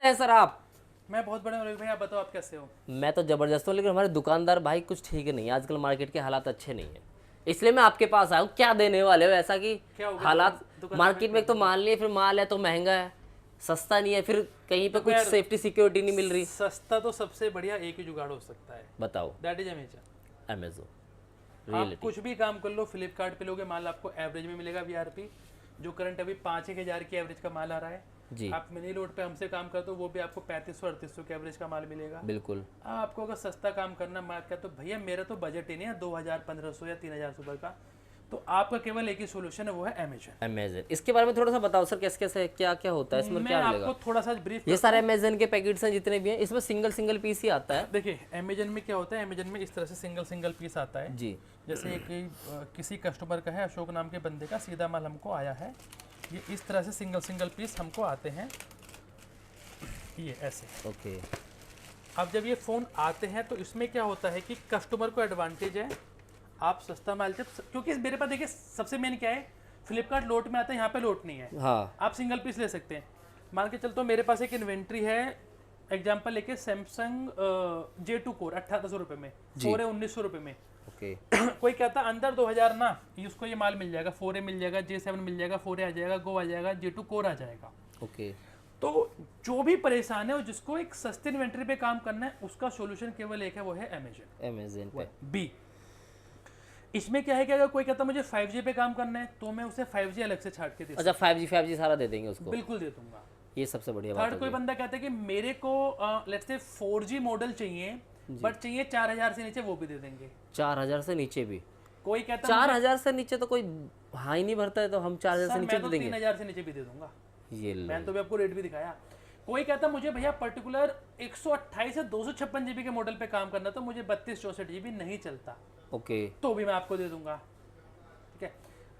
है सर आप? मैं बहुत बड़े हूँ भाई, आप बताओ आप कैसे हो। मैं तो जबरदस्त हूँ, लेकिन हमारे दुकानदार भाई कुछ ठीक नहीं है आजकल, मार्केट के हालात अच्छे नहीं है, इसलिए मैं आपके पास आया हूँ। क्या देने वाले हो ऐसा कि क्या हो गया हालात दुकानदार भाई, मार्केट में क्या एक तो हो गया? मान लिए, फिर माल है तो महंगा है, सस्ता नहीं है, फिर कहीं पे देखो कुछ यार, सेफ्टी सिक्योरिटी नहीं मिल रही। सस्ता तो सबसे बढ़िया एक ही जुगाड़ हो सकता है, बताओ। That is Amazon. अमेजोन आप रियलिटी। कुछ भी काम कर लो, फ्लिपकार्ट पे लोगे माल आपको एवरेज में मिलेगा। वीआरपी जो करंट अभी 5-1 हज़ार की एवरेज का माल आ रहा है, जी आप मिनी लोड पे हमसे काम करते हो वो भी आपको 3500-3800 के एवरेज का माल मिलेगा। बिल्कुल। आपको अगर सस्ता काम करना मार्क का, तो भैया मेरा तो बजट ही नहीं है 2000-1500 या 3000 सुबह का, तो आपका केवल एक ही सोल्यूशन है, वो है अमेजन। अमेजन, इसके बारे में थोड़ा सा बताओ सर, कैसे कैसे क्या क्या होता है इसमें, मैं क्या मिलेगा? आपको थोड़ा सा ब्रीफ ये करता सारे हूँ। अमेजन के पैकेट्स हैं जितने भी हैं, इसमें सिंगल सिंगल पीस ही आता है? देखिए अमेजन में क्या होता है, अमेजन में इस तरह से सिंगल सिंगल पीस आता है। जी। जैसे एक किसी कस्टमर का है, अशोक नाम के बंदे का सीधा माल हमको आया है, ये इस तरह से सिंगल सिंगल पीस हमको आते हैं, ये ऐसे। ओके। अब जब ये फ़ोन आते हैं तो इसमें क्या होता है कि कस्टमर को एडवांटेज है, आप सस्ता माल जब, क्योंकि मेरे पास देखिए सबसे मेन क्या है, फ्लिपकार्ट लोट में आता है, यहाँ पे लोट नहीं है। हाँ। आप सिंगल पीस ले सकते हैं। मान के चलते हो मेरे पास एक इन्वेंट्री है, एग्जाम्पल लेके सैमसंग J2 कोर 1800 रुपये में, जी। 4 है 1900 रुपये में। ओके। कोई कहता है अंदर 2000 ना, उसको ये माल मिल जाएगा, 4A मिल जाएगा, J7 मिल जाएगा, 4A आ जाएगा, गो आ जाएगा, J2 कोर आ जाएगा। ओके। तो जो भी परेशान है और जिसको एक सस्ती इन्वेंट्री पे काम करना है, उसका सॉल्यूशन केवल एक है, वो है अमेजन। अमेजन पे। बी, इसमें क्या है कि अगर कोई कहता है मुझे 5G पे काम करना है, तो मैं उसे 5G अलग से छाट के दे अच्छा, 5G सारा दे देंगे उसको? बिल्कुल दे दूंगा। ये सबसे बढ़िया बात थर्ड, कोई होगी। बंदा कहता है कि मेरे को लेट्स से 4G मॉडल चाहिए, बट चाहिए 4000 से नीचे, वो भी दे देंगे। 4000 से नीचे भी? कोई कहता है 4000 से नीचे तो कोई हाँ ही नहीं भरता है, तो हम 4000 से सर नीचे मैं दे तो देंगे? 3000 से नीचे भी दे दूंगा। ये लो। मैंने तो भी आपको रेट भी दिखाया। कोई कहता है मुझे भैया पर्टिकुलर 128 से 256 जीबी के मॉडल पे काम करना, तो मुझे 32-64 जीबी नहीं चलता, ओके। तो भी मैं आपको दे दूंगा। ठीक है।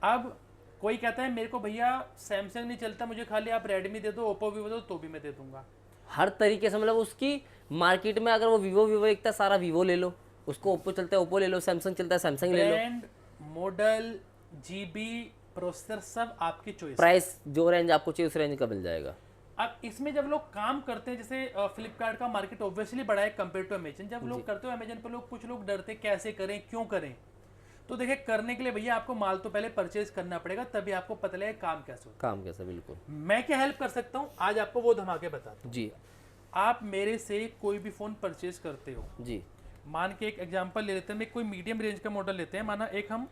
अब कोई कहता है मेरे को भैया सैमसंग नहीं चलता, मुझे खाली आप रेडमी दे दो, ओप्पो वीवो दो, तो भी मैं दे दूंगा। हर तरीके से, मतलब उसकी मार्केट में अगर वो वीवो एक था, सारा वीवो ले लो, उसको ओप्पो चलता है ओप्पो ले लो, सैमसंग चलता है सैमसंग ले लो। ब्रांड, मॉडल, जीबी, प्रोसेसर सब आपकी चॉइस। प्राइस जो रेंज आपको चाहिए उस रेंज का मिल जाएगा। अब इसमें जब लोग काम करते हैं, जैसे फ्लिपकार्ट का मार्केट ऑब्वियसली बड़ा है कंपेयर टू अमेजन, जब लोग करते हो अमेजन पर, लोग कुछ लोग डरते कैसे करें क्यों करें। तो देखिए करने के लिए भैया आपको माल तो पहले परचेज करना पड़ेगा, तभी आपको पता लगेगा काम कैसे होता काम कैसा? बिल्कुल। है। मैं क्या हेल्प कर सकता हूँ आज आपको, वो धमाके बताता हूँ। जी। आप मेरे से कोई भी फ़ोन परचेज करते हो, जी। मान के एक एग्जांपल ले लेते हैं, मैं कोई मीडियम रेंज का मॉडल लेते हैं, माना एक हम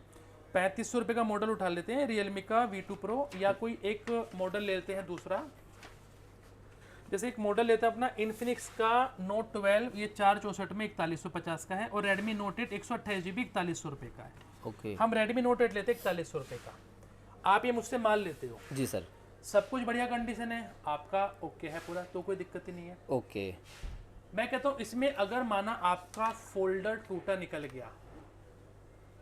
3500 रुपये का मॉडल उठा लेते हैं, रियलमी का V2 Pro, या कोई एक मॉडल लेते हैं दूसरा, जैसे एक मॉडल लेते हैं अपना इन्फिनिक्स का Note 12, ये 464 में 4150 का है, और Redmi Note 8 128 GB 4100 रुपये का है। ओके। हम Redmi Note 8 लेते हैं 4100 रुपये का। आप ये मुझसे माल लेते हो, जी सर। सब कुछ बढ़िया कंडीशन है, आपका ओके है पूरा, तो कोई दिक्कत ही नहीं है। ओके। मैं कहता हूँ इसमें अगर माना आपका फोल्डर टूटा निकल गया,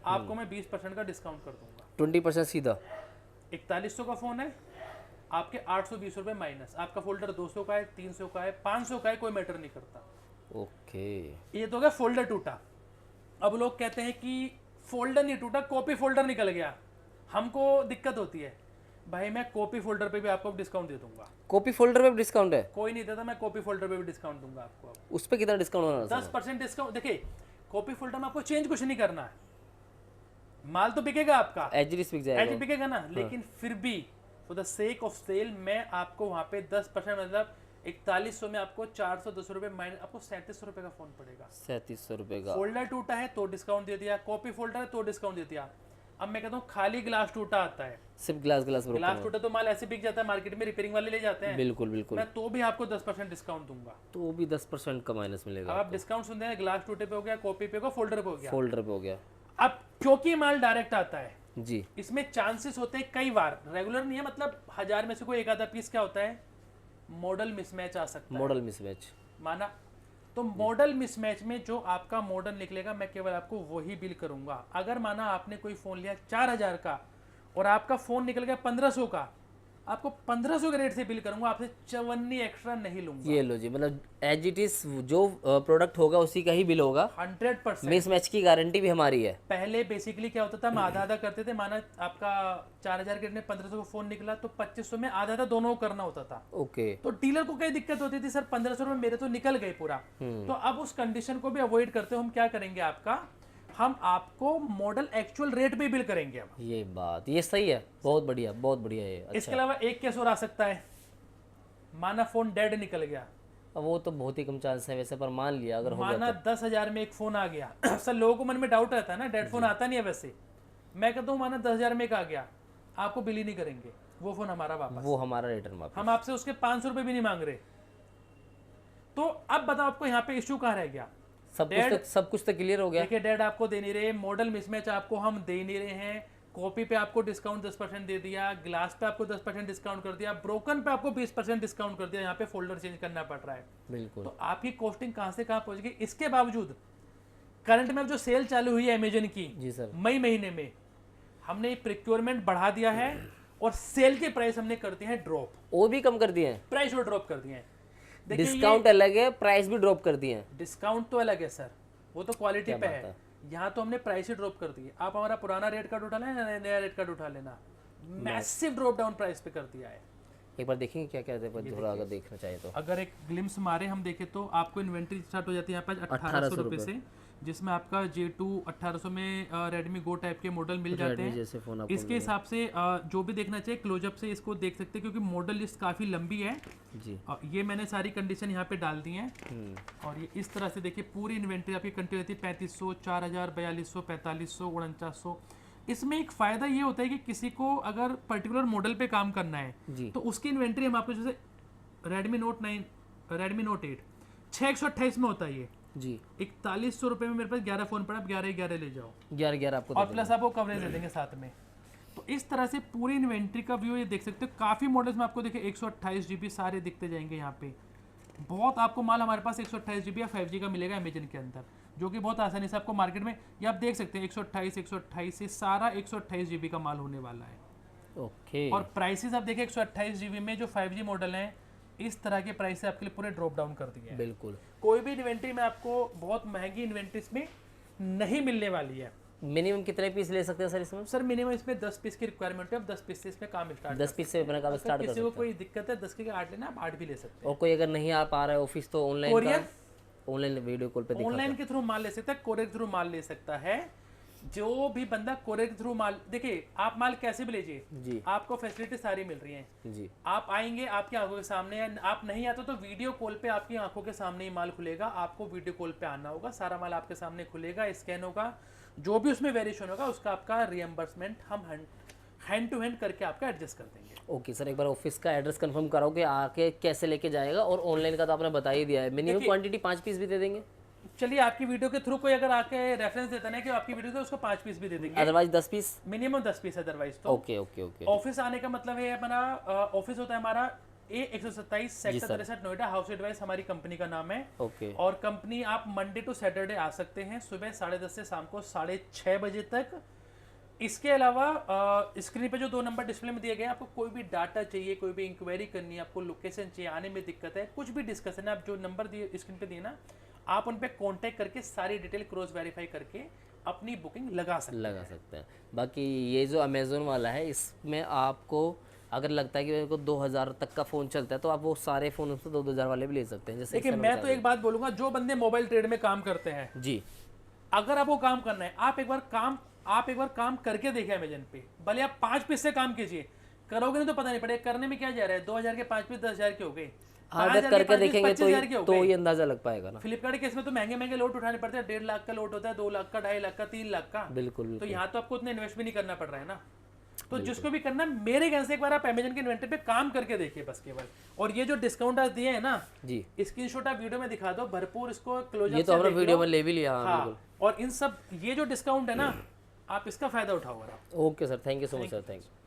आपको मैं 20% का डिस्काउंट कर दूंगा। 20% सीधा? 4100 का फ़ोन है, आपके 820 रुपये माइनस, आपका फोल्डर 200 का है, 300 का है, 500 का है, कोई मैटर नहीं करता। ओके। ये तो हो गया फोल्डर टूटा। अब लोग कहते हैं कि फोल्डर नहीं टूटा, कॉपी फोल्डर निकल गया, हमको दिक्कत होती है। भाई मैं कॉपी फोल्डर पे भी आपको डिस्काउंट दे दूंगा। कॉपी फोल्डर पे भी डिस्काउंट है? कोई नहीं देता, मैं कॉपी फोल्डर पे भी डिस्काउंट दूंगा आपको। अब उस पर कितना डिस्काउंट होना? 10% डिस्काउंट। देखिए कॉपी फोल्डर में आपको चेंज कुछ नहीं करना है, माल तो बिकेगा आपका, एच बिक जाएगा। एज बिकेगा ना, लेकिन फिर भी for the sake of sale मैं आपको वहाँ पे 10%, मतलब 4100 में आपको 410 रुपये माइनस, आपको 3700 रुपये का फोन पड़ेगा। 3700 रुपये का? फोल्डर टूटा है तो डिस्काउंट दे दिया, कॉपी फोल्डर है तो डिस्काउंट दे दिया। अब मैं कहता हूँ खाली ग्लास टूटा आता है, सिर्फ ग्लास ग्लास टूटा तो माल ऐसे बिक जाता है मार्केट में, रिपेयरिंग वाले ले जाते हैं। बिल्कुल बिल्कुल। मैं तो भी आपको 10% डिस्काउंट दूंगा। तो भी 10% का माइनस मिलेगा? अब आप डिस्काउंट सुनते हैं, ग्लास टूटे पे हो गया, कॉपी पे हो गया, फोल्डर पे हो गया। फोल्डर पे हो गया। अब क्योंकि माल डायरेक्ट आता है, जी। इसमें चांसेस होते हैं कई बार, रेगुलर नहीं है, मतलब 1000 में से कोई एक आधा पीस क्या होता है, मॉडल मिसमैच आ सकता है। मॉडल मिसमैच माना, तो मॉडल मिसमैच में जो आपका मॉडल निकलेगा, मैं केवल आपको वही बिल करूंगा। अगर माना आपने कोई फ़ोन लिया 4000 का और आपका फ़ोन निकल गया 1500 का, आपको 1500 के रेट से बिल करूंगा, आपसे 54 एक्स्ट्रा नहीं लूंगा। ये लो जी, मतलब एज इट इज जो प्रोडक्ट होगा उसी का ही बिल होगा। 100%। मिस मैच की गारंटी भी हमारी है। पहले बेसिकली क्या होता था, हम आधा आधा करते थे, माना आपका 4000 के रेट में 1500 का फोन निकला तो 2500 में आधा आधा दोनों को करना होता था। ओके। तो डीलर को कई दिक्कत होती थी, सर 1500 में मेरे तो निकल गए पूरा। तो अब उस कंडीशन को भी अवॉइड करते हुए हम क्या करेंगे, हम आपको मॉडल एक्चुअल रेट पे बिल करेंगे। अब ये बात, ये सही है, बहुत बढ़िया, बहुत बढ़िया है। अच्छा। इसके अलावा एक केस और आ सकता है, माना फोन डेड निकल गया, अब वो तो बहुत ही कम चांस है वैसे, पर मान लिया अगर हो गया माना 10,000 में एक फोन आ गया। सर लोगों को मन में डाउट रहता है ना, डेड फोन आता नहीं है वैसे। मैं कहता हूँ माना 10,000 में एक आ गया, आपको बिल ही नहीं करेंगे, वो फोन हमारा वापस, वो हमारा रिटर्न वापस। हम आपसे उसके 500 रुपए भी नहीं मांग रहे। तो अब बताओ आपको यहाँ पे इश्यू कहाँ रह गया? सब कुछ तो क्लियर हो गया। देखिए डेड आपको दे नहीं रहे, मॉडल मिसमैच आपको हम दे नहीं रहे हैं, कॉपी पे आपको डिस्काउंट 10% दे दिया, ग्लास पे आपको 10% डिस्काउंट कर दिया, ब्रोकन पे आपको 20% डिस्काउंट कर दिया, यहाँ पे फोल्डर चेंज करना पड़ रहा है। बिल्कुल। तो आपकी कॉस्टिंग कहाँ से कहाँ पहुंच गई? इसके बावजूद करंट में अब जो सेल चालू हुई है अमेजन की, जी सर, मई महीने में हमने प्रिक्योरमेंट बढ़ा दिया है और सेल के प्राइस हमने कर दिए हैं ड्रॉप। वो भी कम कर दिए हैं, प्राइस और ड्रॉप कर दिए हैं। डिस्काउंट अलग है, प्राइस भी ड्रॉप कर दिए हैं। डिस्काउंट तो अलग है सर, वो तो क्वालिटी पे है। यहाँ तो हमने प्राइस ही ड्रॉप कर दी है। आप हमारा पुराना रेट कार्ड उठा लेना, नया रेट कार्ड उठा लेना, मैसिव ड्रॉप डाउन प्राइस पे कर दिया है। एक बार देखेंगे क्या क्या है, थोड़ा अगर देखना चाहिए तो। अगर एक ग्लिम्स मारे हम देखें तो आपको इन्वेंट्री स्टार्ट हो जाती है यहाँ पर 1800 रुपये से, जिसमें आपका J2 1800 में रेडमी गो टाइप के मॉडल मिल जाते हैं। जैसे फोन आपको इसके हिसाब से जो भी देखना चाहिए क्लोजअप से इसको देख सकते हैं, क्योंकि मॉडल लिस्ट काफ़ी लंबी है जी। ये मैंने सारी कंडीशन यहाँ पे डाल दी हैं। और ये इस तरह से देखिए पूरी इन्वेंट्री आपकी कंटिन्यू रहती है 3500, 4000, 4200, 4500, 4900। इसमें एक फ़ायदा ये होता है कि किसी को अगर पर्टिकुलर मॉडल पे काम करना है तो उसकी इन्वेंट्री हम आपको, जैसे रेडमी नोट 9, रेडमी नोट 8 628 में होता है ये जी। 4100 रुपये में मेरे पास 11 फ़ोन पड़ा, आप 11 ले जाओ, 11 आपको और प्लस आपको कवरेज दे देंगे साथ में। तो इस तरह से पूरी इन्वेंट्री का व्यू ये देख सकते हो। काफ़ी मॉडल्स में आपको देखिए 128 GB सारे दिखते जाएंगे यहाँ पे। बहुत आपको माल हमारे पास 128 GB या 5G का मिलेगा अमेजन के अंदर, जो कि बहुत आसानी से आपको मार्केट में, ये आप देख सकते हैं 128 से सारा 128 GB का माल होने वाला है। ओके। और प्राइसेस आप देखिए 128 GB में जो 5G मॉडल हैं, इस तरह के प्राइस से आपके लिए पूरे ड्रॉप डाउन कर दिए हैं। बिल्कुल। कोई भी इन्वेंट्री में आपको बहुत महंगी इन्वेंट्री में नहीं मिलने वाली है। मिनिमम कितने पीस ले सकते हैं सर इसमें? सर मिनिमम इसमें 10 पीस की रिक्वायरमेंट है, अब 10 पीस से इसमें काम स्टार्ट 10 पीस से अपना काम स्टार्ट कर किसी सकते को हैं। कोई दिक्कत है 10 के 8 लेना, आप 8 भी ले सकते हैं। और कोई अगर नहीं आ पा रहा है ऑफिस तो online courier, online video call पे दिखा ऑनलाइन के थ्रू माल ले सकता है, कोरियर के थ्रू माल ले सकता है। जो भी बंदा कोरियर के थ्रू माल, देखिए आप माल कैसे भी लीजिए जी, आपको फैसिलिटी सारी मिल रही है जी। आप आएंगे आपकी आंखों के सामने, आप नहीं आते तो वीडियो कॉल पे आपकी आंखों के सामने ही माल खुलेगा। आपको वीडियो कॉल पे आना होगा, सारा माल आपके सामने खुलेगा, स्कैन होगा, जो भी उसमें वेरिएशन होगा उसका आपका रिएम्बर्समेंट हम हैंड टू हैंड करके आपका एडजस्ट कर देंगे। ओके सर, एक बार ऑफिस का एड्रेस कंफर्म कराओ कि आके कैसे लेके जाएगा, और ऑनलाइन का तो आपने बता ही दिया है। मिनिमम क्वांटिटी 5 पीस भी दे देंगे। चलिए आपकी वीडियो के थ्रू कोई अगर आके रेफरेंस देता है कि आपकी वीडियो से उसको 5 पीस भी दे देंगे, otherwise 10 piece. Minimum 10 piece otherwise तो। Okay okay okay. ऑफिस आने का मतलब है हमारा ऑफिस होता है हमारा A127 sector 63 Noida, house advice हमारी कंपनी का नाम है। ओके। और कंपनी आप मंडे टू सैटरडे आ सकते हैं, सुबह 10:30 से शाम को 6:30 बजे तक। इसके अलावा स्क्रीन पे जो 2 नंबर डिस्प्ले में दिए गए हैं, आपको कोई भी डाटा चाहिए, कोई भी इंक्वायरी करनी है, आपको लोकेशन चाहिए, आने में दिक्कत है, कुछ भी डिस्कशन है, आप जो नंबर दिए स्क्रीन पे दिए ना, आप उन पे कांटेक्ट करके सारी डिटेल क्रॉस वेरीफाई करके अपनी बुकिंग लगा सकते हैं। बाकी ये जो अमेजोन वाला है, इसमें आपको अगर लगता है कि मेरे को 2000 तक का फ़ोन चलता है तो आप वो सारे फ़ोन उससे 2000 वाले भी ले सकते हैं। जैसे देखिए मैं तो एक बात बोलूँगा, जो बंदे मोबाइल ट्रेड में काम करते हैं जी, अगर आपको काम करना है, आप एक बार काम करके देखिए अमेजन पे, भले आप 5 पीस से काम कीजिए, करोगे नहीं तो पता नहीं पड़ेगा करने में क्या जा रहा है। 2000 के 5 पीस 10,000 के हो गए, अगर करके देखेंगे तो ये अंदाजा लग पाएगा ना। फ्लिपकार्ट के केस में तो महंगे लोट उठाने पड़ते हैं, 1.5 लाख का लोट होता है, 2 लाख का, 2.5 लाख का, 3 लाख का। बिल्कुल। तो यहाँ तो आपको उतना इन्वेस्ट भी नहीं करना पड़ रहा है ना। तो जिसको भी करना, मेरे कहने से एक बार आप अमेजन के इन्वेंटरी पे काम करके देखिए बस केवल। और ये जो डिस्काउंट आज दिए हैं ना जी, स्क्रीनशॉट आप वीडियो में दिखा दो, भरपूर इसको क्लोजअप ये तो हमारा वीडियो में ले भी लिया। हाँ, और इन सब ये जो डिस्काउंट है ना, आप इसका फायदा उठाओ। Okay sir, thank you so much sir, thank you.